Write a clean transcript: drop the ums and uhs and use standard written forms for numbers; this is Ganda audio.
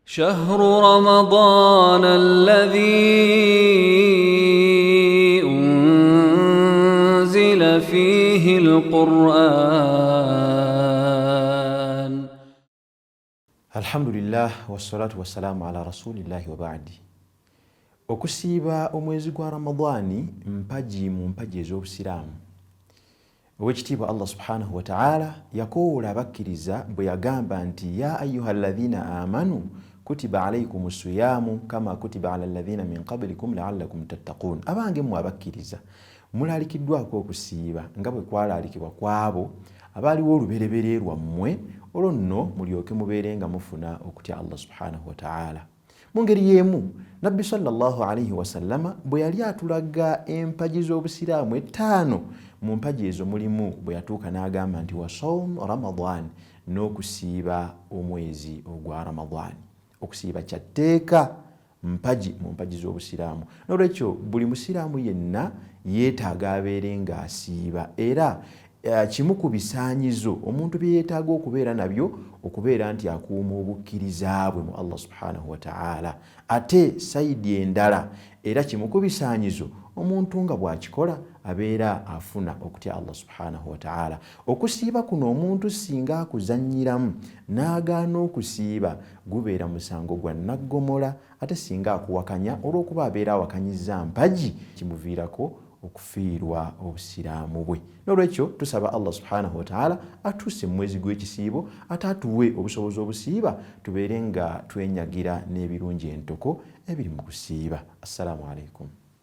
شهر رمضان الذي أنزل فيه القرآن. الحمد لله والصلاة والسلام على رسول الله وبعد. Okusiiba omwezi gwa Ramadhani mpaji mu mpaji ez'obusiraamu. Owekitiibwa Allah subhanahu wa ta'ala yakoola abakkiriza bwe yagamba nti ya ayyuha alladhina amanu kutiba alaykumus siyamu kama kutiba ala alladhina min qablikum la'allakum tattaqun. Abange mu abakkiriza mulalikiddwako okusiiba nga bwe kwalalikibwa kwabo abaaliwo olubereberye lwammwe olwo nno mulyoke mubeerenga mufuna okutya Allah subhanahu wa ta'ala. Mu ngeri y'emu Nabbi sallallahu alayhi wa sallama bwe yali atulaga empaji z'obusiraamu ettaano, mu mpaji ezo mulimu bwe yatuuka n'agamba nti wa sawm Ramadan, n'okusiiba omwezi ogwa Ramadan. Okusiiba kyatteeka mpaji mu mpaji z'obusiraamu. N'olwekyo buli musiraamu yenna yeetaaga abeere ng'asiiba, era kimu ku bisaanyizo omuntu bye yeetaaga okubeera nabyo okubeera nti akuuma obukkiriza bwe mu Allah subhanahu wa ta'ala. Ate sayidi endala era kimu ku bisaanyizo omuntu nga bw'akikola abeera afuna okutya Allah subhanahu wa ta'ala. Okusiiba kuno omuntu singa akuzannyiramu n'agaana okusiiba gubeera musango gwa naggomola, ate singa akuwakanya olw'okuba abeera awakanyizza mpaji kimuviirako okufiirwa obusiraamu bwe. N'olwekyo tusaba Allah subhanahu wa ta'ala atuuse mu mwezi gw'ekisiibo, ate atuwe obusobozi obusiiba tubeere nga twenyagira n'ebirungi entoko ebiri mu kusiiba. Assalamu alaikum.